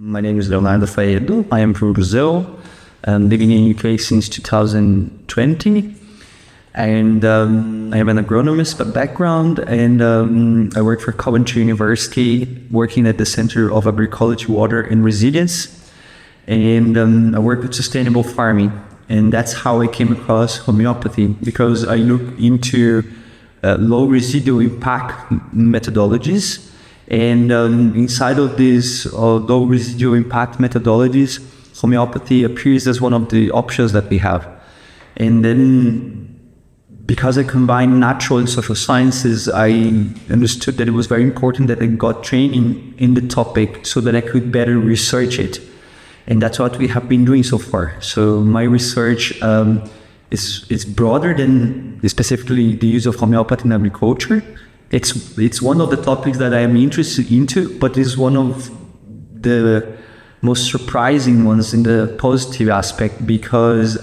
My name is Leonardo Faedo. I am from Brazil. I'm living in UK since 2020. And I am an agronomist by background, and I work for Coventry University, working at the Center of Agroecology, Water and Resilience. And I work with sustainable farming. And that's how I came across homeopathy, because I look into low residual impact methodologies. And inside of these low residual impact methodologies, homeopathy appears as one of the options that we have. And then, because I combined natural and social sciences, I understood that it was very important that I got training in the topic so that I could better research it. And that's what we have been doing so far. So my research is broader than specifically the use of homeopathy in agriculture. It's one of the topics that I am interested into, but it's one of the most surprising ones in the positive aspect, because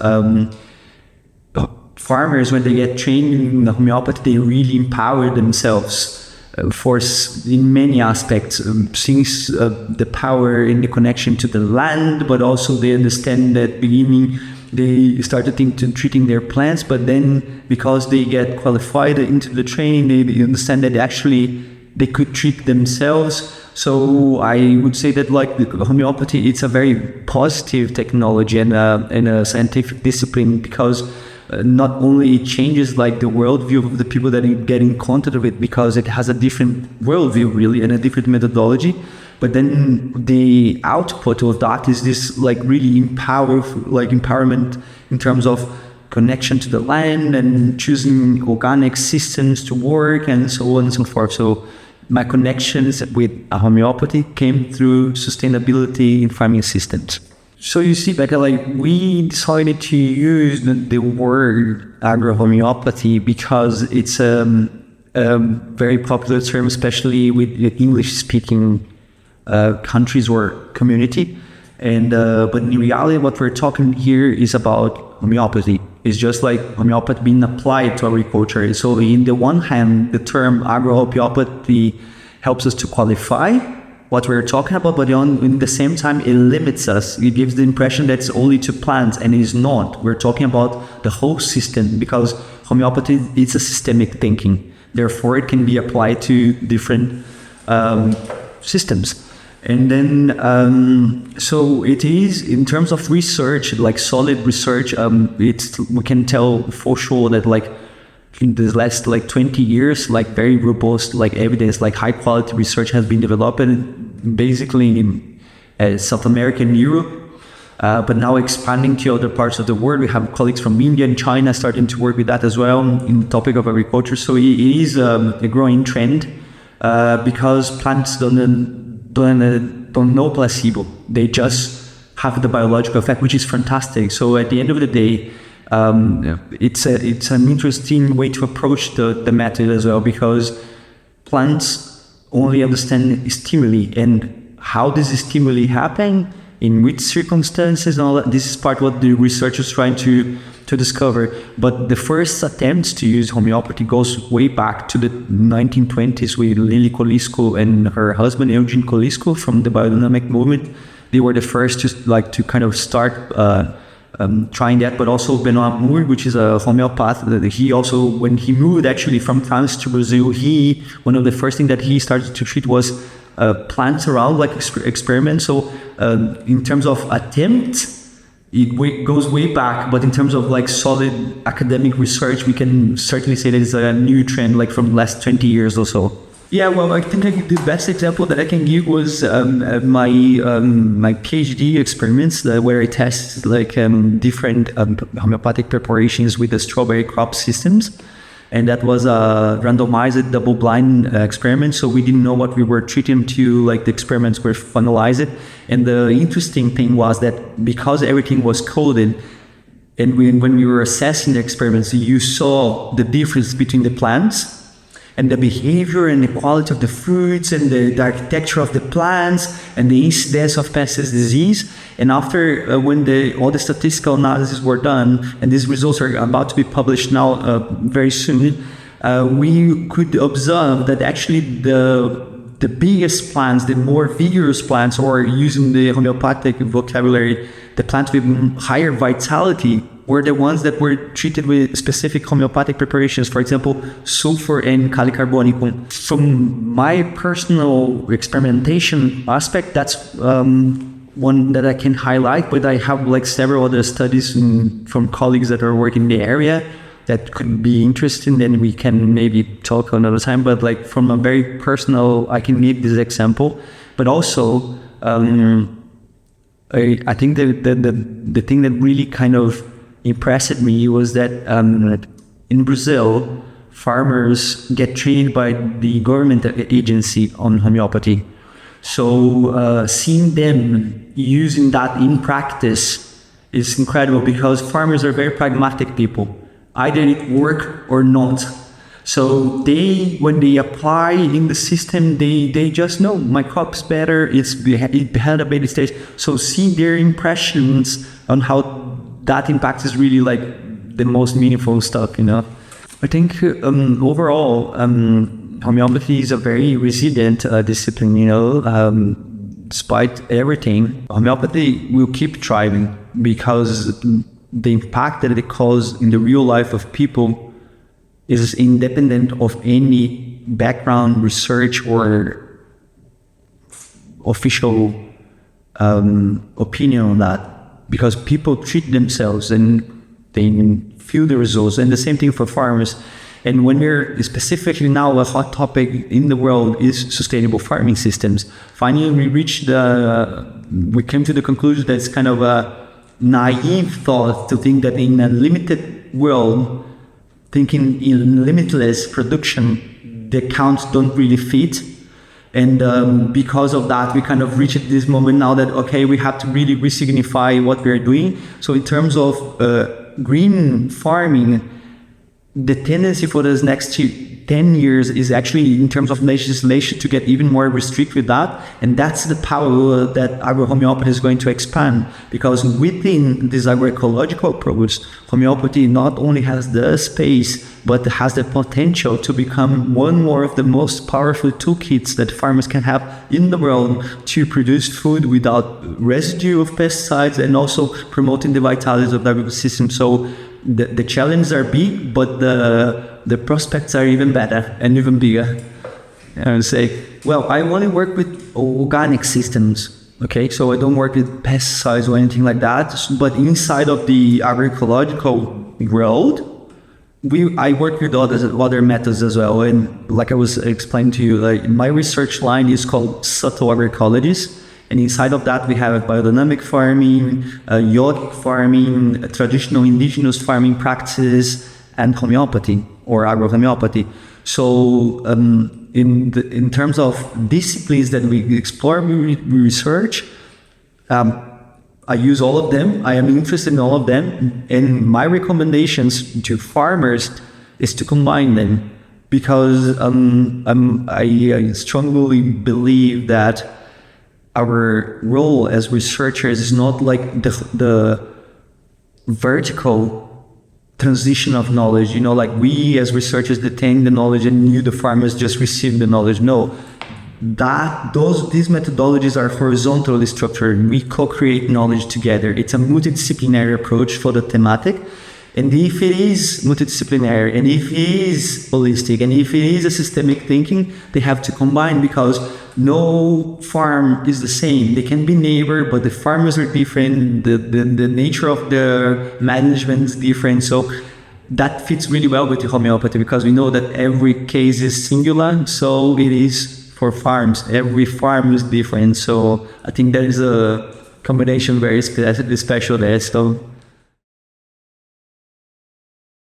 farmers, when they get trained in homeopathy, they really empower themselves in many aspects, since the power in the connection to the land, but also they understand that beginning they started treating their plants, but then because they get qualified into the training, they understand that actually they could treat themselves. So I would say that like the homeopathy, it's a very positive technology and a scientific discipline, because not only it changes like the worldview of the people that get in contact with it, because it has a different worldview really and a different methodology, but then the output of that is this like really empowerment in terms of connection to the land and choosing organic systems to work and so on and so forth. So my connections with homeopathy came through sustainability in farming systems. So you see, Becca, like we decided to use the word agrohomeopathy because it's a very popular term, especially with English-speaking countries or community. And but in reality, what we're talking here is about homeopathy. It's just like homeopathy being applied to agriculture. So in the one hand, the term agrohomeopathy helps us to qualify what we're talking about, but in the same time, it limits us. It gives the impression that it's only to plants, and it is not. We're talking about the whole system, because homeopathy is a systemic thinking. Therefore, it can be applied to different systems. And then, so it is, in terms of research, like solid research, we can tell for sure that like in the last like 20 years, like very robust like evidence, like high quality research has been developed basically in South America and Europe, but now expanding to other parts of the world. We have colleagues from India and China starting to work with that as well in the topic of agriculture. So it is a growing trend, because plants don't know placebo. They just have the biological effect, which is fantastic. So at the end of the day, it's an interesting way to approach the method as well, because plants only understand stimuli and how does stimuli happen, in which circumstances, and all that. This is part what the research is trying to discover. But the first attempts to use homeopathy goes way back to the 1920s with Lily Kolisco and her husband Eugene Kolisco from the biodynamic movement. They were the first to kind of start trying that, but also Benoit Moore, which is a homeopath. He also, when he moved actually from France to Brazil, one of the first things that he started to treat was plants around, like experiments. So in terms of attempts, it goes way back, but in terms of like solid academic research, we can certainly say that it's a new trend, like from the last 20 years or so. Yeah, well, I think the best example that I can give was my PhD experiments, where I tested like different homeopathic preparations with the strawberry crop systems, and that was a randomized double-blind experiment. So we didn't know what we were treating to, like the experiments were finalized. And the interesting thing was that because everything was coded, and when we were assessing the experiments, you saw the difference between the plants and the behavior and the quality of the fruits and the architecture of the plants and the incidence of pest disease. And after, when all the statistical analysis were done, and these results are about to be published now very soon, we could observe that actually the the biggest plants, the more vigorous plants, or using the homeopathic vocabulary, the plants with higher vitality were the ones that were treated with specific homeopathic preparations, for example, sulfur and kali carbonicum. From my personal experimentation aspect, that's one that I can highlight, but I have like several other studies from colleagues that are working in the area that could be interesting, and we can maybe talk another time. But like from a very personal, I can give this example. But also, I think the thing that really kind of impressed me was that in Brazil, farmers get trained by the government agency on homeopathy. So seeing them using that in practice is incredible, because farmers are very pragmatic people. Either it work or not. So when they apply in the system, they just know my crop's better, it had a better stage. So seeing their impressions on how that impact is really like the most meaningful stuff, you know. I think overall, homeopathy is a very resilient discipline, you know. Despite everything, homeopathy will keep thriving because the impact that it causes in the real life of people is independent of any background research or official opinion on that, because people treat themselves and they feel the results. And the same thing for farmers. And when we're specifically now, a hot topic in the world is sustainable farming systems. Finally, we came to the conclusion that it's kind of a naive thought to think that in a limited world, thinking in limitless production, the accounts don't really fit. And because of that, we kind of reached this moment now that, okay, we have to really re-signify what we're doing. So in terms of green farming, the tendency for the next 10 years is actually, in terms of legislation, to get even more restrict with that. And that's the power that agrohomeopathy is going to expand, because within this agroecological approach, homeopathy not only has the space, but has the potential to become one more of the most powerful toolkits that farmers can have in the world to produce food without residue of pesticides, and also promoting the vitality of the ecosystem. So the challenges are big, but the prospects are even better and even bigger. I would say, well, I only work with organic systems, okay? So I don't work with pesticides or anything like that. But inside of the agroecological world, I work with other methods as well. And like I was explaining to you, like my research line is called subtle agroecologies. And inside of that, we have biodynamic farming, yogic farming, traditional indigenous farming practices, and homeopathy or agrohomeopathy. So in terms of disciplines that we explore, we research, I use all of them. I am interested in all of them. And my recommendations to farmers is to combine them, because I strongly believe that our role as researchers is not like the vertical transition of knowledge, you know, like we as researchers detain the knowledge and you, the farmers, just receive the knowledge. No, these methodologies are horizontally structured. We co-create knowledge together. It's a multidisciplinary approach for the thematic. And if it is multidisciplinary, and if it is holistic, and if it is a systemic thinking, they have to combine, because no farm is the same. They can be neighbor, but the farmers are different. The nature of the management is different. So that fits really well with the homeopathy, because we know that every case is singular. So it is for farms. Every farm is different. So I think there is a combination very special there. So